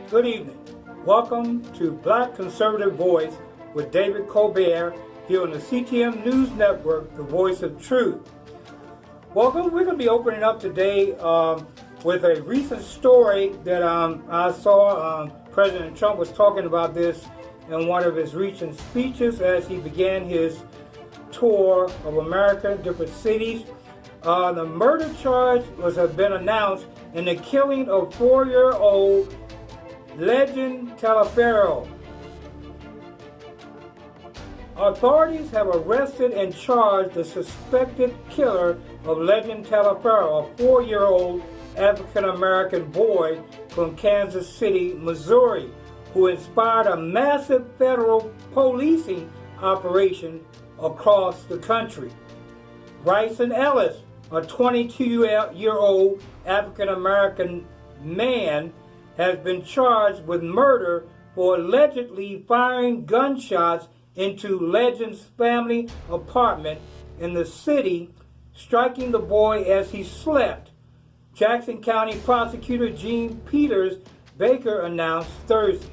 Good evening. Welcome to Black Conservative Voice with David Colbert here on the CTM News Network, the voice of truth. Welcome. We're going to be opening up today with a recent story that I saw. President Trump was talking about this in one of his recent speeches as he began his tour of America, different cities. The murder charge has been announced in the killing of 4-year-old Legend Taliaferro. Authorities have arrested and charged the suspected killer of Legend Taliaferro, a 4-year-old African-American boy from Kansas City, Missouri, who inspired a massive federal policing operation across the country. Bryson Ellis, a 22-year-old African-American man, has been charged with murder for allegedly firing gunshots into Legend's family apartment in the city, striking the boy as he slept. Jackson County Prosecutor Gene Peters Baker announced Thursday.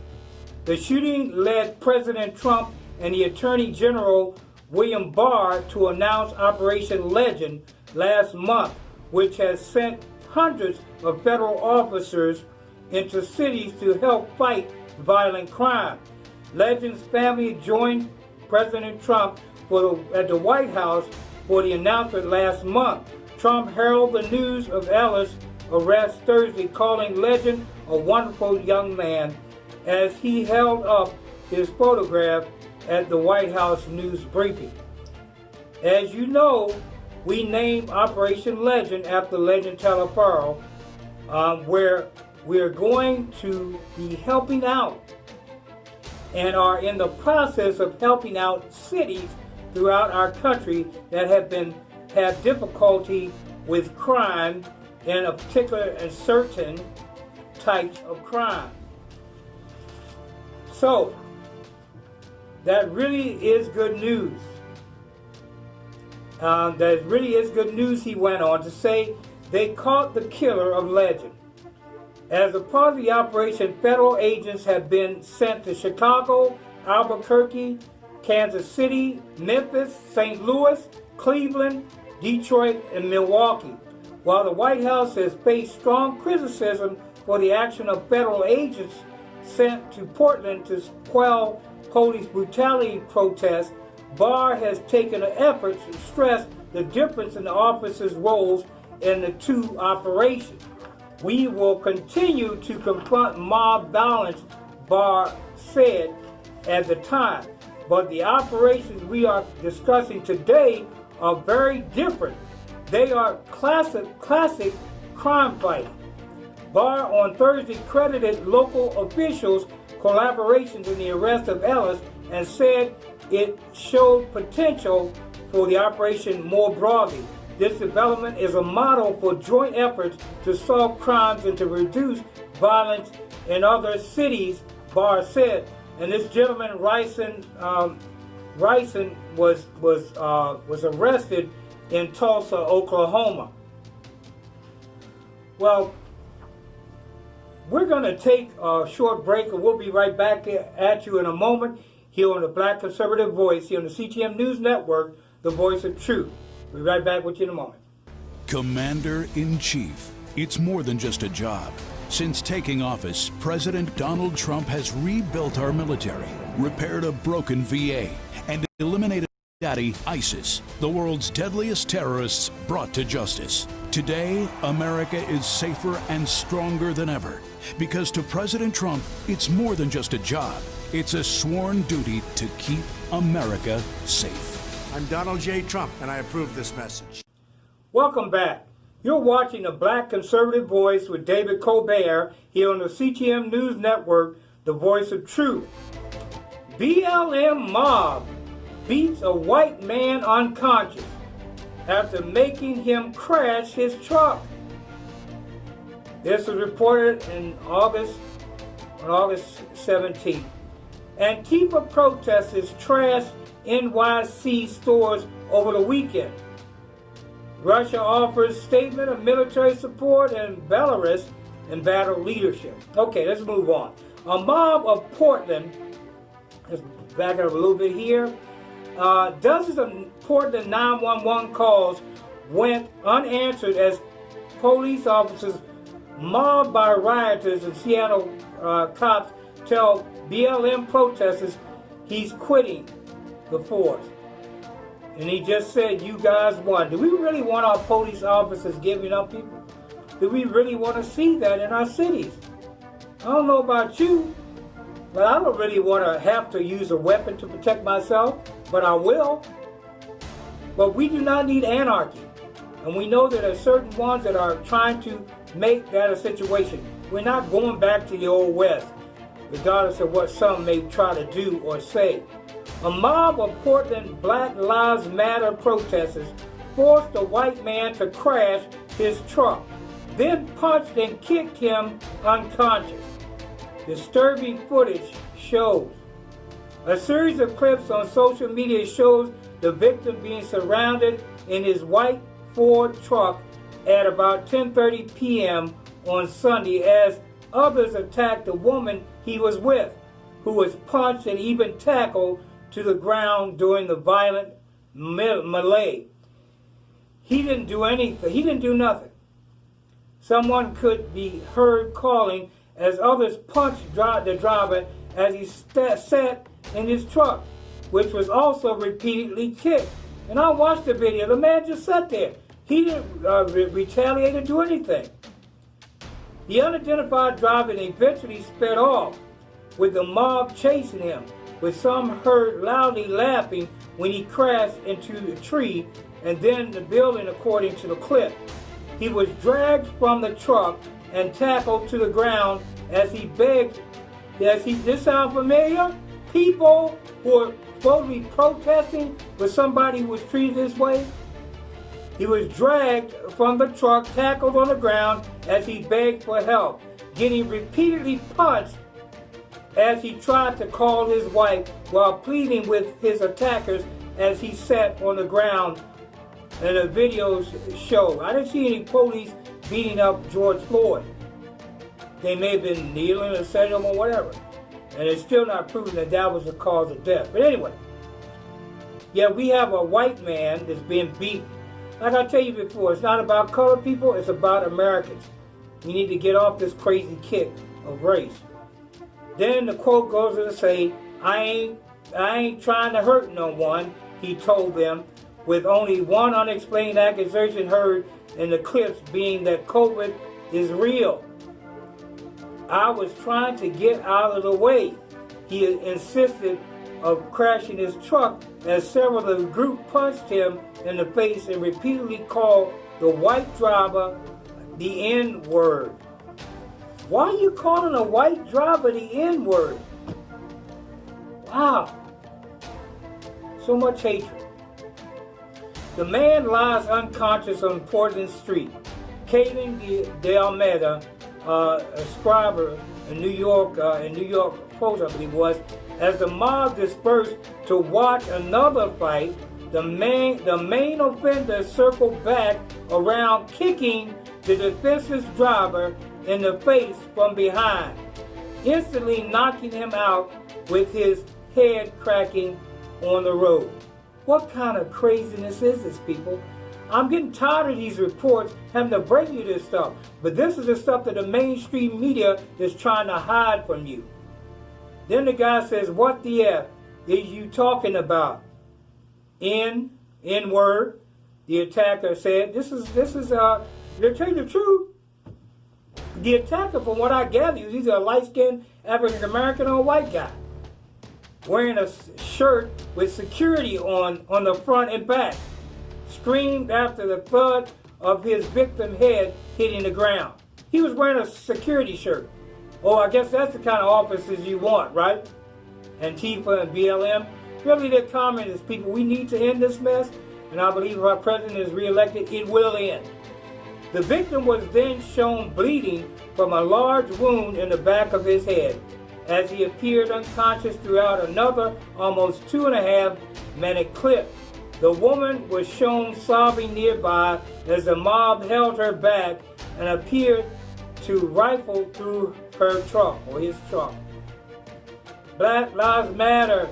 The shooting led President Trump and the Attorney General William Barr to announce Operation Legend last month, which has sent hundreds of federal officers into cities to help fight violent crime. Legend's family joined President Trump at the White House for the announcement last month. Trump heralded the news of Ellis' arrest Thursday, calling Legend a wonderful young man as he held up his photograph at the White House news briefing. As you know, we named Operation Legend after Legend Taliaferro, where we're going to be helping out and are in the process of helping out cities throughout our country that have difficulty with crime, in a particular and certain types of crime. So that really is good news. That really is good news, he went on to say. They caught the killer of Legend. As a part of the operation, federal agents have been sent to Chicago, Albuquerque, Kansas City, Memphis, St. Louis, Cleveland, Detroit, and Milwaukee. While the White House has faced strong criticism for the action of federal agents sent to Portland to quell police brutality protests, Barr has taken an effort to stress the difference in the officers' roles in the two operations. We will continue to confront mob violence, Barr said at the time, but the operations we are discussing today are very different. They are classic crime fighting. Barr on Thursday credited local officials' collaborations in the arrest of Ellis and said it showed potential for the operation more broadly. This development is a model for joint efforts to solve crimes and to reduce violence in other cities, Barr said. And this gentleman, Bryson, was arrested in Tulsa, Oklahoma. Well, we're going to take a short break, and we'll be right back at you in a moment here on the Black Conservative Voice, here on the CTM News Network, the voice of truth. We'll be right back with you in a moment. Commander-in-Chief. It's more than just a job. Since taking office, President Donald Trump has rebuilt our military, repaired a broken VA, and eliminated ISIS, the world's deadliest terrorists brought to justice. Today, America is safer and stronger than ever. Because to President Trump, it's more than just a job. It's a sworn duty to keep America safe. I'm Donald J. Trump, and I approve this message. Welcome back. You're watching the Black Conservative Voice with David Colbert here on the CTM News Network, the voice of truth. BLM mob beats a white man unconscious after making him crash his truck. This was reported on August 17th. Antifa protesters trashed NYC stores over the weekend. Russia offers statement of military support, and Belarus and battle leadership. Okay, let's move on. A mob of Portland, let's back up a little bit here. Dozens of Portland 911 calls went unanswered as police officers mobbed by rioters and Seattle cops tell BLM protesters he's quitting the force. And he just said, you guys won. Do we really want our police officers giving up people? Do we really want to see that in our cities? I don't know about you, but I don't really want to have to use a weapon to protect myself, but I will. But we do not need anarchy. And we know that there are certain ones that are trying to make that a situation. We're not going back to the old West, regardless of what some may try to do or say. A mob of Portland Black Lives Matter protesters forced a white man to crash his truck, then punched and kicked him unconscious. Disturbing footage shows. A series of clips on social media shows the victim being surrounded in his white Ford truck at about 10:30 p.m. on Sunday as others attacked the woman he was with, who was punched and even tackled to the ground during the violent melee. He didn't do anything. He didn't do nothing. Someone could be heard calling as others punched the driver as he sat in his truck, which was also repeatedly kicked. And I watched the video. The man just sat there. He didn't retaliate or do anything. The unidentified driver eventually sped off, with the mob chasing him, with some heard loudly laughing when he crashed into the tree and then the building, according to the clip. He was dragged from the truck and tackled to the ground as he begged. This sound familiar? People who are supposed to be protesting with somebody who was treated this way? He was dragged from the truck, tackled on the ground as he begged for help, getting repeatedly punched as he tried to call his wife while pleading with his attackers as he sat on the ground. And the videos show. I didn't see any police beating up George Floyd. They may have been kneeling or setting him or whatever. And it's still not proven that that was the cause of death. But anyway, yeah, we have a white man that's being beaten. Like I tell you before, it's not about colored people, it's about Americans. We need to get off this crazy kick of race. Then the quote goes on to say, I ain't trying to hurt no one, he told them, with only one unexplained accusation heard in the clips being that COVID is real. I was trying to get out of the way. He insisted of crashing his truck as several of the group punched him in the face and repeatedly called the white driver the N-word. Why are you calling a white driver the N-word? Wow. So much hatred. The man lies unconscious on Portland Street. Kaylin de Almeida, a scriber in New York Post, I believe it was, as the mob dispersed to watch another fight, the main offender circled back around, kicking the defenseless driver in the face from behind, instantly knocking him out with his head cracking on the road. What kind of craziness is this, people? I'm getting tired of these reports having to bring you this stuff. But this is the stuff that the mainstream media is trying to hide from you. Then the guy says, what the F is you talking about? N-word. The attacker said, they'll tell you the truth. The attacker, from what I gather, is either a light-skinned African-American or a white guy, wearing a shirt with security on the front and back, screamed after the thud of his victim's head hitting the ground. He was wearing a security shirt. Oh, I guess that's the kind of officers you want, right? Antifa and BLM. Really, they're communist people. We need to end this mess, and I believe if our president is reelected, it will end. The victim was then shown bleeding from a large wound in the back of his head, as he appeared unconscious throughout another almost 2.5-minute clip. The woman was shown sobbing nearby as the mob held her back and appeared to rifle through her trunk or his trunk. Black Lives Matter,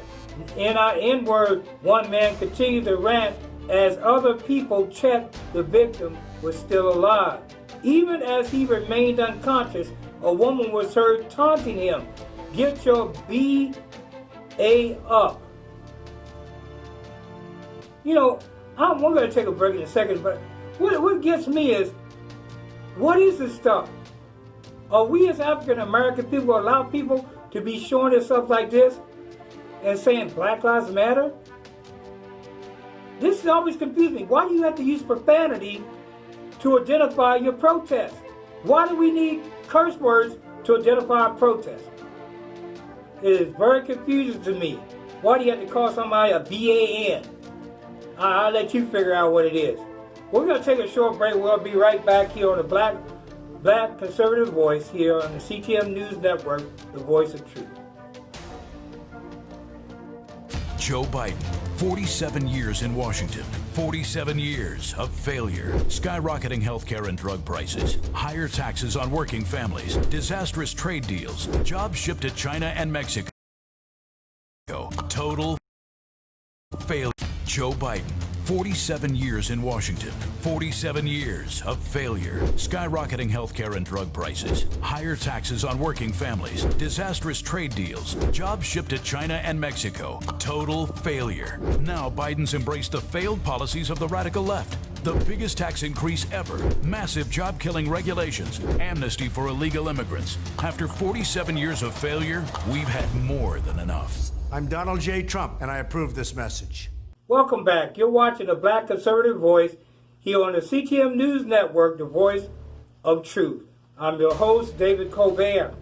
N-word, one man continued to rant as other people checked the victim was still alive. Even as he remained unconscious, a woman was heard taunting him, "Get your B.A. up." You know, we're going to take a break in a second, but what gets me is, what is this stuff? Are we as African American people allow people to be showing themselves like this and saying Black Lives Matter? This is always confusing me. Why do you have to use profanity to identify your protest? Why do we need curse words to identify a protest? It is very confusing to me. Why do you have to call somebody a BAN? I'll let you figure out what it is. We're going to take a short break. We'll be right back here on the Black Conservative Voice here on the CTM News Network, the voice of truth. Joe Biden, 47 years in Washington, 47 years of failure, skyrocketing healthcare and drug prices, higher taxes on working families, disastrous trade deals, jobs shipped to China and Mexico. Total failure. Joe Biden, 47 years in Washington, 47 years of failure, skyrocketing healthcare and drug prices, higher taxes on working families, disastrous trade deals, jobs shipped to China and Mexico. Total failure. Now Biden's embraced the failed policies of the radical left. The biggest tax increase ever, massive job-killing regulations, amnesty for illegal immigrants. After 47 years of failure, we've had more than enough. I'm Donald J. Trump, and I approve this message. Welcome back. You're watching the Black Conservative Voice here on the CTM News Network, the voice of truth. I'm your host, David Colbert.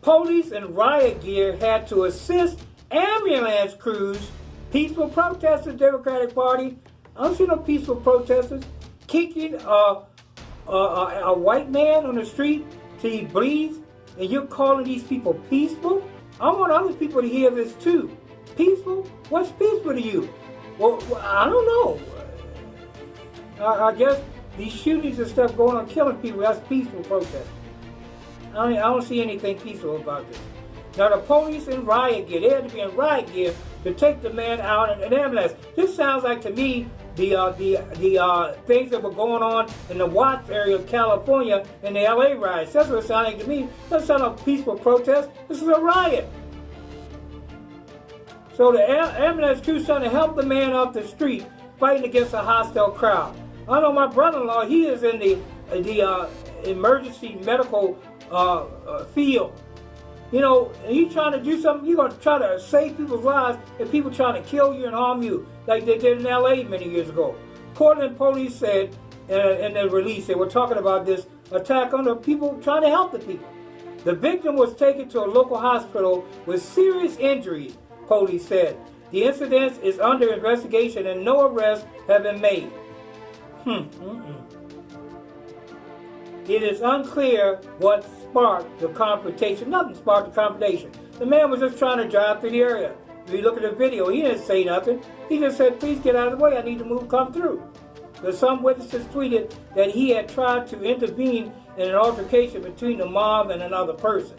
Police in riot gear had to assist ambulance crews, peaceful protesters, Democratic Party. I don't see no peaceful protesters kicking a white man on the street till he bleeds, and you're calling these people peaceful? I want other people to hear this too. Peaceful? What's peaceful to you? Well, I don't know. I guess these shootings and stuff going on, killing people, that's peaceful protest. I don't see anything peaceful about this. Now, the police in riot gear, they had to be in riot gear to take the man out in an ambulance. This sounds like, to me, the things that were going on in the Watts area of California in the LA riots. That's what it sounded like to me. That's not a peaceful protest. This is a riot. So the ambulance crew trying to help the man off the street fighting against a hostile crowd. I know my brother-in-law, he is in the emergency medical field. You know, and you trying to do something, you're going to try to save people's lives and people trying to kill you and harm you like they did in LA many years ago. Portland police said in their release, they were talking about this attack on the people trying to help the people. The victim was taken to a local hospital with serious injuries, police said. The incident is under investigation and no arrests have been made. It is unclear what sparked the confrontation. Nothing sparked the confrontation. The man was just trying to drive through the area. If you look at the video, he didn't say nothing. He just said, please get out of the way. I need to come through. But some witnesses tweeted that he had tried to intervene in an altercation between the mob and another person.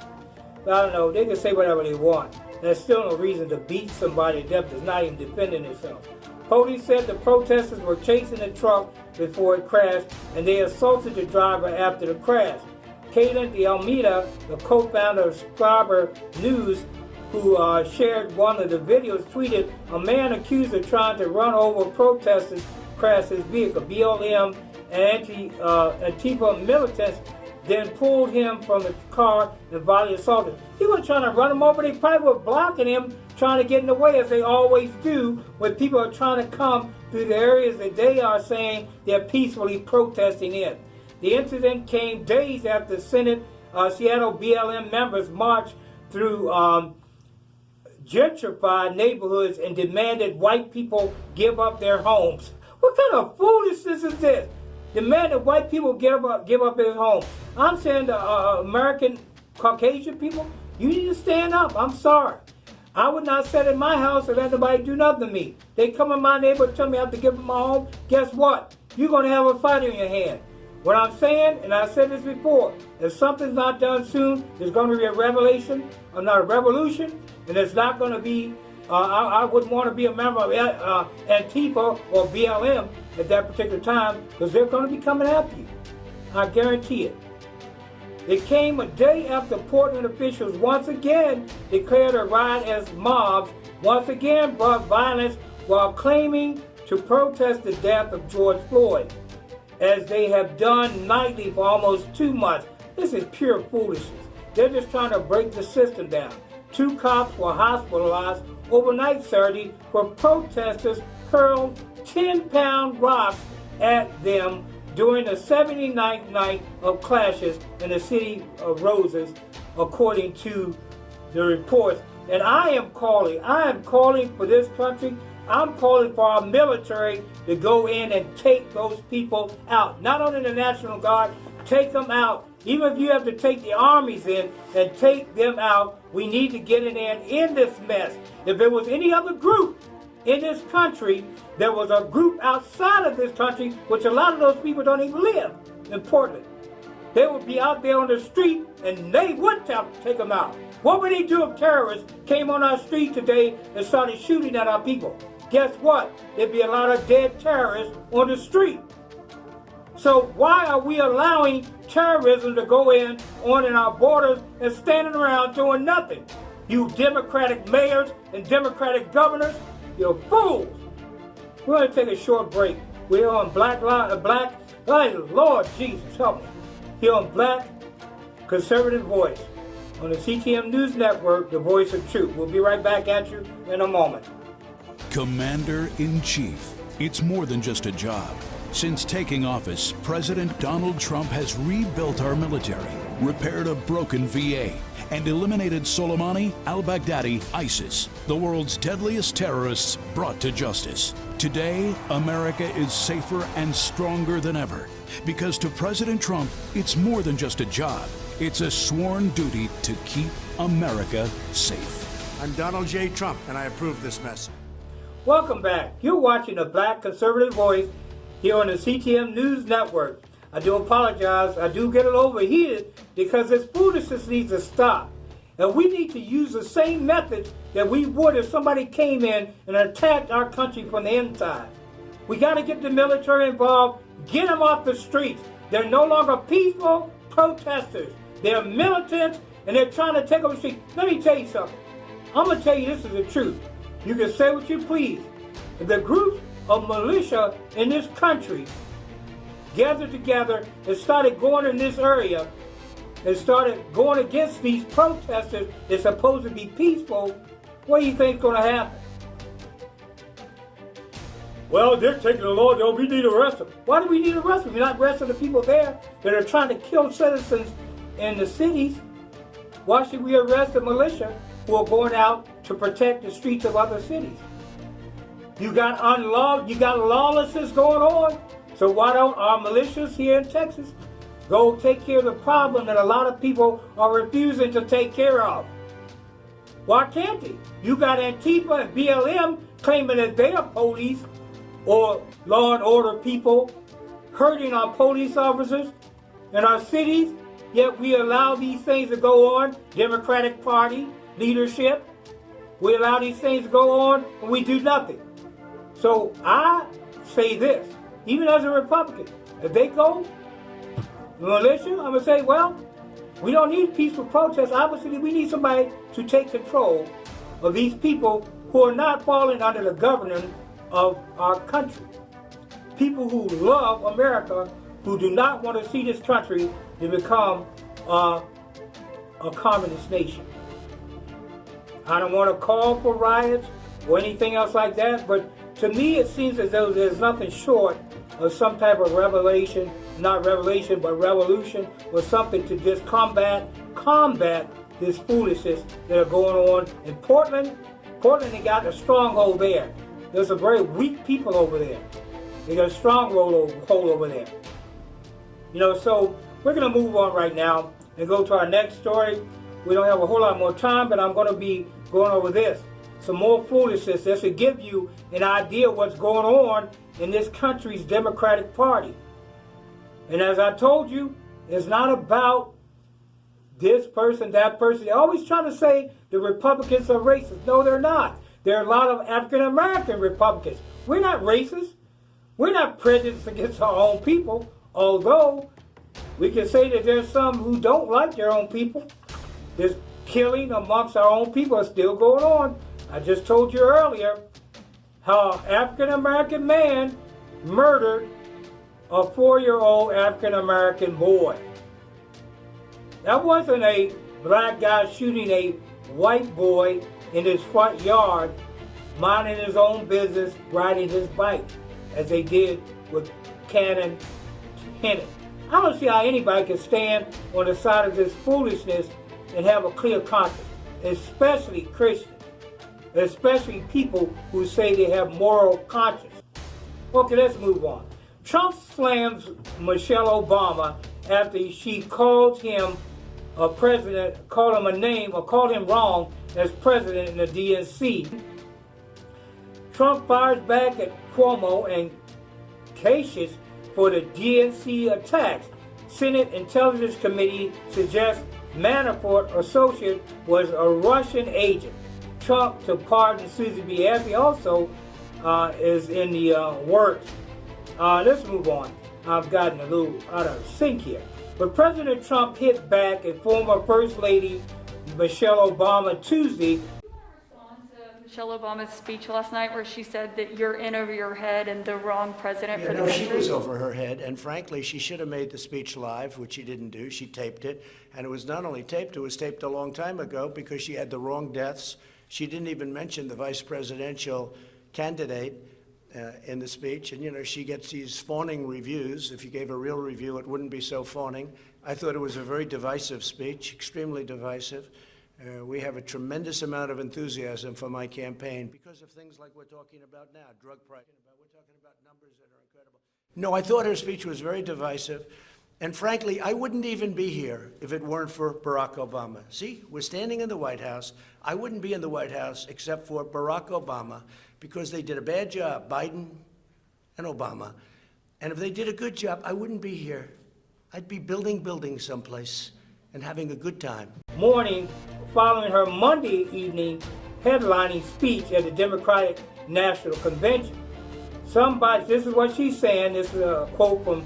But I don't know. They can say whatever they want. There's still no reason to beat somebody to death that's not even defending themselves. Police said the protesters were chasing the truck before it crashed, and they assaulted the driver after the crash. Kaylin de Almeida, the co-founder of Scriber News, who shared one of the videos, tweeted, a man accused of trying to run over protesters crashed his vehicle. BLM and Antifa militants then pulled him from the car and violently assaulted. He was trying to run him over. They probably were blocking him, trying to get in the way, as they always do when people are trying to come through the areas that they are saying they're peacefully protesting in. The incident came days after Seattle BLM members marched through gentrified neighborhoods and demanded white people give up their homes. What kind of foolishness is this? Demanded white people give up their homes. I'm saying to American Caucasian people, you need to stand up. I'm sorry. I would not sit in my house and let nobody do nothing to me. They come in my neighborhood and tell me I have to give them my home. Guess what? You're going to have a fight in your hand. What I'm saying, and I said this before, if something's not done soon, there's going to be a revelation, or not a revolution, and it's not going to be, I wouldn't want to be a member of Antifa or BLM at that particular time, because they're going to be coming after you. I guarantee it. It came a day after Portland officials once again declared a riot as mobs once again brought violence while claiming to protest the death of George Floyd, as they have done nightly for almost 2 months. This is pure foolishness. They're just trying to break the system down. 2 cops were hospitalized overnight Saturday where protesters hurled 10-pound rocks at them during the 79th night of clashes in the city of Roses, according to the reports. And I am calling for this country. I'm calling for our military to go in and take those people out. Not only the National Guard, take them out. Even if you have to take the armies in and take them out, we need to get in there and end this mess. If there was any other group in this country, there was a group outside of this country, which a lot of those people don't even live in Portland. They would be out there on the street and they would take them out. What would they do if terrorists came on our street today and started shooting at our people? Guess what? There'd be a lot of dead terrorists on the street. So why are we allowing terrorism to go on in our borders and standing around doing nothing? You Democratic mayors and Democratic governors, you're fools. We're going to take a short break. We're on Lord Jesus, help me. Here on Black Conservative Voice on the CTM News Network, the voice of truth. We'll be right back at you in a moment. Commander-in-Chief. It's more than just a job. Since taking office, President Donald Trump has rebuilt our military, repaired a broken VA, and eliminated Soleimani, al-Baghdadi, ISIS, the world's deadliest terrorists brought to justice. Today, America is safer and stronger than ever. Because to President Trump, it's more than just a job. It's a sworn duty to keep America safe. I'm Donald J. Trump, and I approve this message. Welcome back. You're watching the Black Conservative Voice here on the CTM News Network. I do apologize. I do get a little overheated because this foolishness needs to stop. And we need to use the same method that we would if somebody came in and attacked our country from the inside. We got to get the military involved, get them off the streets. They're no longer peaceful protesters. They're militants, and they're trying to take over the streets. Let me tell you something. I'm going to tell you this is the truth. You can say what you please. If the groups of militia in this country gathered together and started going in this area and started going against these protesters that's supposed to be peaceful, what do you think is going to happen? Well, they're taking the law, though. We need to arrest them. Why do we need to arrest them? We're not arresting the people there that are trying to kill citizens in the cities. Why should we arrest the militia who are going out to protect the streets of other cities? You got lawlessness going on. So why don't our militias here in Texas go take care of the problem that a lot of people are refusing to take care of? Why can't they? You got Antifa and BLM claiming that they are police or law and order people, hurting our police officers in our cities, yet we allow these things to go on. Democratic Party leadership, we allow these things to go on and we do nothing. So I say this, even as a Republican, if they go, the militia, I'm going to say, well, we don't need peaceful protests. Obviously, we need somebody to take control of these people who are not falling under the governance of our country. People who love America, who do not want to see this country to become a communist nation. I don't want to call for riots or anything else like that, but to me it seems as though there's nothing short of some type of revolution or something to just combat this foolishness that are going on in Portland. Portland, they got a stronghold there. There's some very weak people over there. They got a stronghold over there. You know, so we're going to move on right now and go to our next story. We don't have a whole lot more time, but I'm going to be going over this. Some more foolishness that should give you an idea of what's going on in this country's Democratic Party. And as I told you, it's not about this person, that person. They're always trying to say the Republicans are racist. No, they're not. There are a lot of African American Republicans. We're not racist. We're not prejudiced against our own people, although we can say that there's some who don't like their own people. This killing amongst our own people is still going on. I just told you earlier how an African American man murdered a 4-year-old African American boy. That wasn't a black guy shooting a white boy in his front yard, minding his own business, riding his bike, as they did with Cannon Hennett. I don't see how anybody can stand on the side of this foolishness and have a clear conscience, especially Christians, especially people who say they have moral conscience. Okay, let's move on. Trump slams Michelle Obama after she called him a president, called him a name, or called him wrong as president in the DNC. Trump fires back at Cuomo and Kasich for the DNC attacks. Senate Intelligence Committee suggests Manafort associate was a Russian agent. Trump to pardon Susie B. Anthony also is in the works. Let's move on. I've gotten a little out of sync here. But President Trump hit back at former First Lady Michelle Obama Tuesday. Michelle Obama's speech last night where she said that you're in over your head and the wrong president for the country? She was over her head, and frankly, she should have made the speech live, which she didn't do. She taped it, and it was not only taped, it was taped a long time ago because she had the wrong deaths. She didn't even mention the vice presidential candidate in the speech, and she gets these fawning reviews. If you gave a real review, it wouldn't be so fawning. I thought it was a very divisive speech, extremely divisive. We have a tremendous amount of enthusiasm for my campaign because of things like we're talking about now, drug pricing. We're talking about numbers that are incredible. No, I thought her speech was very divisive. And frankly, I wouldn't even be here if it weren't for Barack Obama. See, we're standing in the White House. I wouldn't be in the White House except for Barack Obama because they did a bad job, Biden and Obama. And if they did a good job, I wouldn't be here. I'd be building buildings someplace and having a good time. Morning, following her Monday evening headlining speech at the Democratic National Convention. This is what she's saying. This is a quote from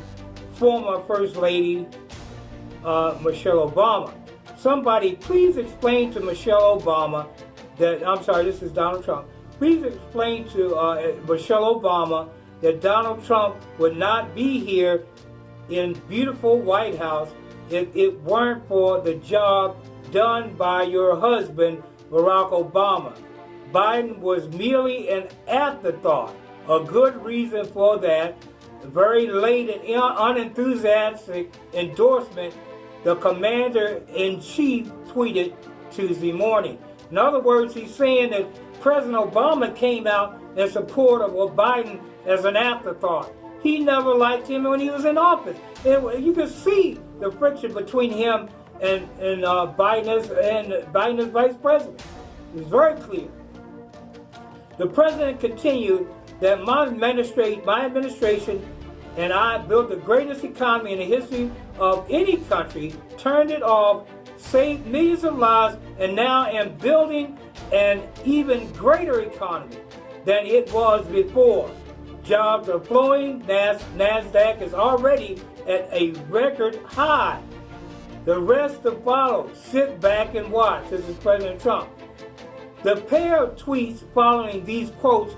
former First Lady Michelle Obama. Somebody please explain to Michelle Obama this is Donald Trump. Please explain to Michelle Obama that Donald Trump would not be here in beautiful White House if it weren't for the job done by your husband, Barack Obama. Biden was merely an afterthought. A good reason for that, very late and unenthusiastic endorsement, the commander-in-chief tweeted Tuesday morning. In other words, he's saying that President Obama came out in support of Biden as an afterthought. He never liked him when he was in office. You can see the friction between him and Biden as vice president. It's very clear. The president continued that my administration and I built the greatest economy in the history of any country, turned it off, saved millions of lives, and now am building an even greater economy than it was before. Jobs are flowing. NASDAQ is already at a record high. The rest to follow. Sit back and watch. This is President Trump. The pair of tweets following these quotes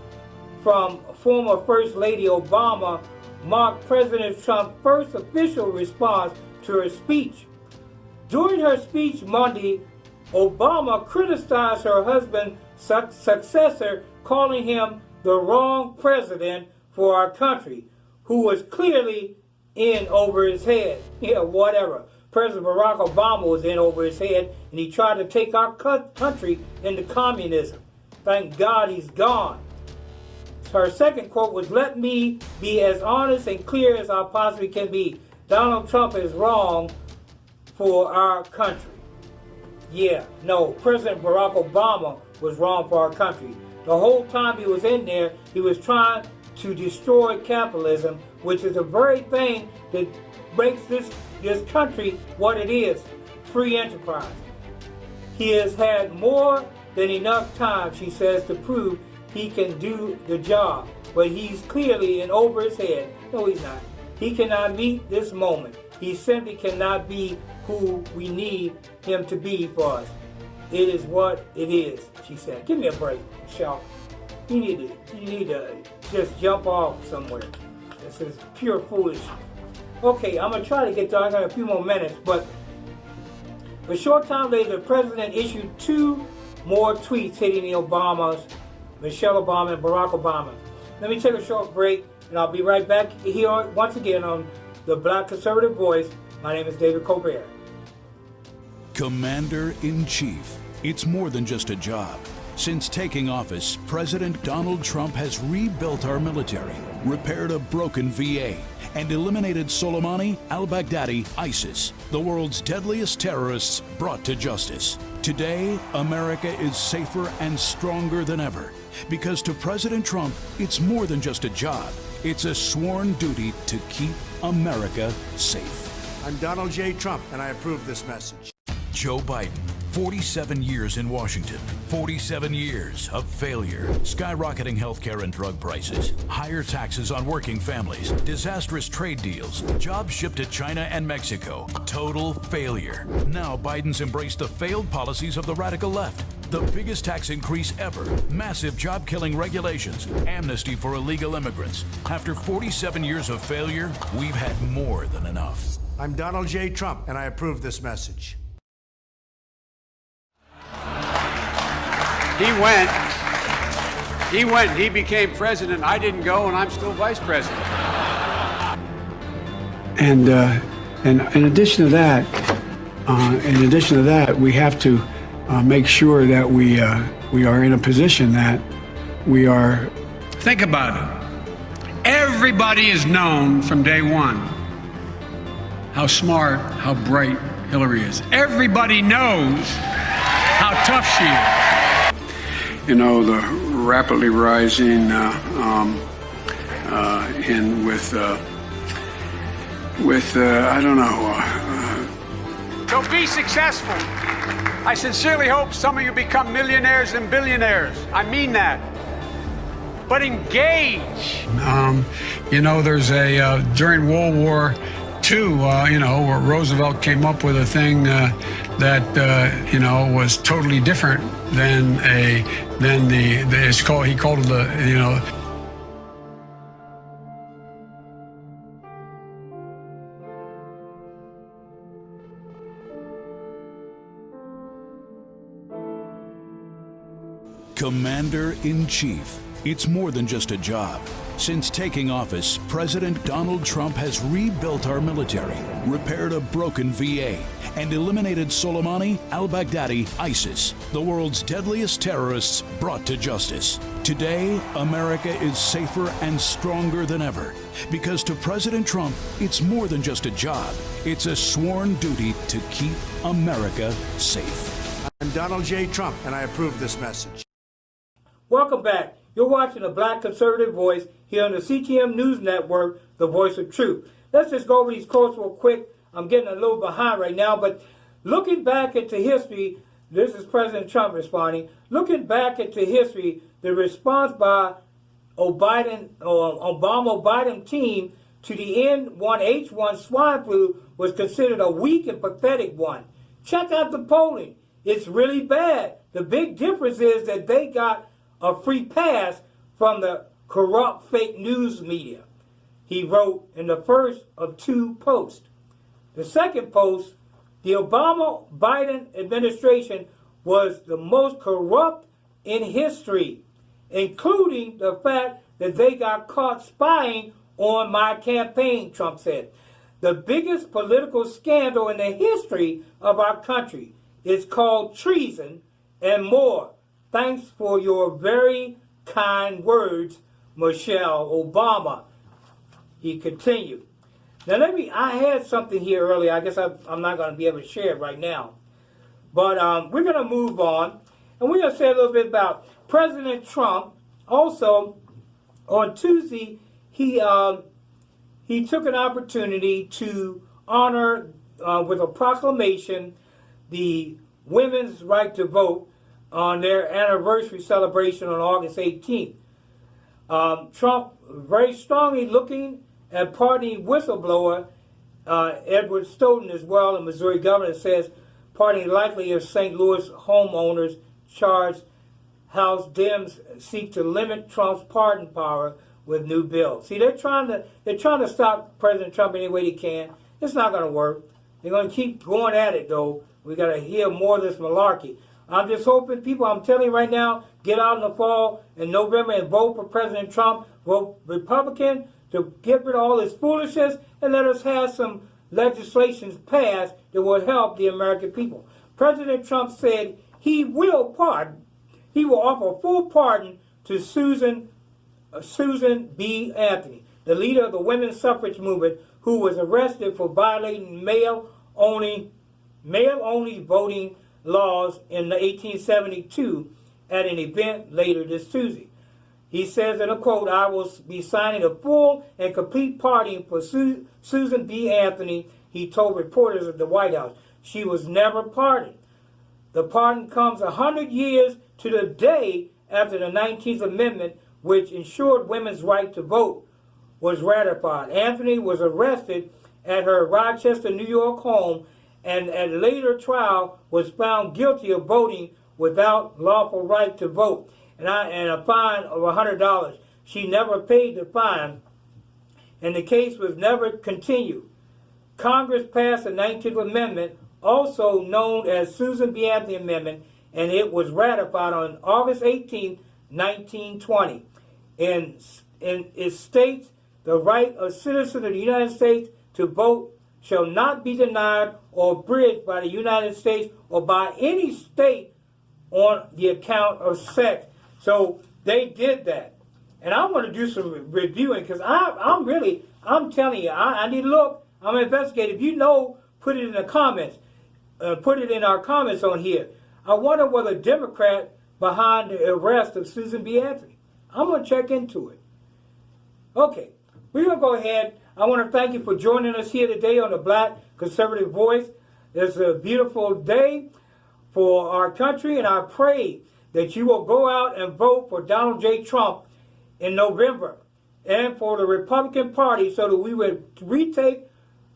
from former First Lady Obama marked President Trump's first official response to her speech. During her speech Monday, Obama criticized her husband's successor, calling him the wrong president for our country, who was clearly in over his head. Yeah, whatever. President Barack Obama was in over his head, and he tried to take our country into communism. Thank God he's gone. Her second quote was, "Let me be as honest and clear as I possibly can be. Donald Trump is wrong for our country." Yeah, no, President Barack Obama was wrong for our country. The whole time he was in there, he was trying to destroy capitalism, which is the very thing that makes this country what it is, free enterprise. He has had more than enough time, she says, to prove he can do the job. But he's clearly in over his head. No, he's not. He cannot meet this moment. He simply cannot be who we need him to be for us. It is what it is, she said. Give me a break, Michelle. You need to just jump off somewhere. This is pure foolishness. Okay, I'm going to try to get done. I got a few more minutes, but a short time later, the president issued 2 more tweets hitting the Obamas, Michelle Obama and Barack Obama. Let me take a short break, and I'll be right back here once again on the Black Conservative Voice. My name is David Colbert. Commander-in-Chief. It's more than just a job. Since taking office, President Donald Trump has rebuilt our military, repaired a broken VA, and eliminated Soleimani, al-Baghdadi, ISIS, the world's deadliest terrorists brought to justice. Today, America is safer and stronger than ever. Because to President Trump, it's more than just a job. It's a sworn duty to keep America safe. I'm Donald J. Trump, and I approve this message. Joe Biden, 47 years in Washington, 47 years of failure, skyrocketing healthcare and drug prices, higher taxes on working families, disastrous trade deals, jobs shipped to China and Mexico, total failure. Now Biden's embraced the failed policies of the radical left. The biggest tax increase ever, massive job-killing regulations, amnesty for illegal immigrants. After 47 years of failure, we've had more than enough. I'm Donald J. Trump, and I approve this message. He went, he became president. I didn't go, and I'm still vice president. And in addition to that, we have to make sure that we are in a position that we are. Think about it. Everybody has known from day one how smart, how bright Hillary is. Everybody knows how tough she is. You know, the rapidly rising I don't know. So be successful. I sincerely hope some of you become millionaires and billionaires. I mean that. But engage. You know, there's during World War II, where Roosevelt came up with a thing that was totally different than he called it Commander-in-Chief. It's more than just a job. Since taking office, President Donald Trump has rebuilt our military, repaired a broken VA, and eliminated Soleimani, al-Baghdadi, ISIS, the world's deadliest terrorists brought to justice. Today, America is safer and stronger than ever. Because to President Trump, it's more than just a job. It's a sworn duty to keep America safe. I'm Donald J. Trump, and I approve this message. Welcome back. You're watching the Black Conservative Voice here on the CTM News Network, the voice of truth. Let's just go over these quotes real quick. I'm getting a little behind right now, but looking back into history, this is President Trump responding. Looking back into history, the response by Obama-Biden team to the N1H1 swine flu was considered a weak and pathetic one. Check out the polling. It's really bad. The big difference is that they got a free pass from the corrupt fake news media, he wrote in the first of 2 posts. The second post, the Obama-Biden administration was the most corrupt in history, including the fact that they got caught spying on my campaign, Trump said. The biggest political scandal in the history of our country is called treason and more. Thanks for your very kind words, Michelle Obama. He continued. Now I had something here earlier. I guess I'm not going to be able to share it right now. But we're going to move on. And we're going to say a little bit about President Trump. Also, on Tuesday, he he took an opportunity to honor with a proclamation the women's right to vote on their anniversary celebration on August 18th. Trump very strongly looking at party whistleblower Edward Snowden as well, the Missouri governor, says party likely if St. Louis homeowners charged House Dems seek to limit Trump's pardon power with new bills. See, they're trying to stop President Trump any way they can. It's not going to work. They're going to keep going at it, though. We got to hear more of this malarkey. I'm just hoping people, I'm telling you right now, get out in the fall in November and vote for President Trump, vote Republican to get rid of all this foolishness and let us have some legislation passed that will help the American people. President Trump said he will pardon. He will offer full pardon to Susan B. Anthony, the leader of the women's suffrage movement, who was arrested for violating male-only voting laws in 1872 at an event later this Tuesday. He says in a quote, "I will be signing a full and complete pardon for Susan B. Anthony," he told reporters at the White House. She was never pardoned. The pardon comes 100 years to the day after the 19th Amendment, which ensured women's right to vote, was ratified. Anthony was arrested at her Rochester, New York home, and at a later trial was found guilty of voting without lawful right to vote, and a fine of $100. She never paid the fine, and the case was never continued. Congress passed the 19th Amendment, also known as Susan B. Anthony Amendment, and it was ratified on August 18, 1920. And it states the right of citizens of the United States to vote shall not be denied or abridged by the United States or by any state on the account of sex. So they did that. And I want to do some reviewing because I'm telling you, I need to look. I'm an investigator. If you know, put it in the comments. Put it in our comments on here. I wonder whether a Democrat behind the arrest of Susan B. Anthony. I'm going to check into it. Okay, we're going to go ahead. I want to thank you for joining us here today on the Black Conservative Voice. It's a beautiful day for our country, and I pray that you will go out and vote for Donald J. Trump in November and for the Republican Party so that we would retake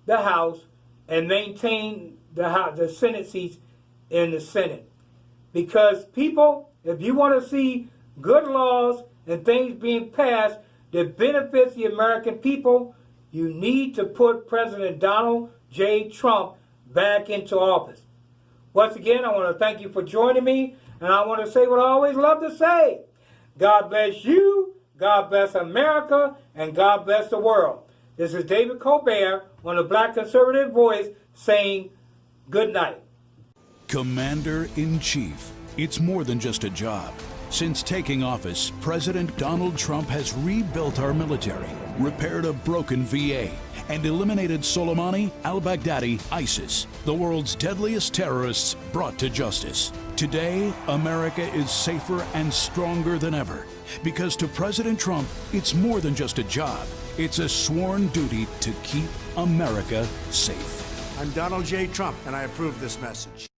the House and maintain the Senate seats in the Senate. Because people, if you want to see good laws and things being passed that benefits the American people, you need to put President Donald J. Trump back into office. Once again, I want to thank you for joining me, and I want to say what I always love to say. God bless you, God bless America, and God bless the world. This is David Colbert on the Black Conservative Voice saying good night. Commander-in-Chief. It's more than just a job. Since taking office, President Donald Trump has rebuilt our military, repaired a broken VA, and eliminated Soleimani, al-Baghdadi, ISIS, the world's deadliest terrorists brought to justice. Today, America is safer and stronger than ever. Because to President Trump, it's more than just a job. It's a sworn duty to keep America safe. I'm Donald J. Trump, and I approve this message.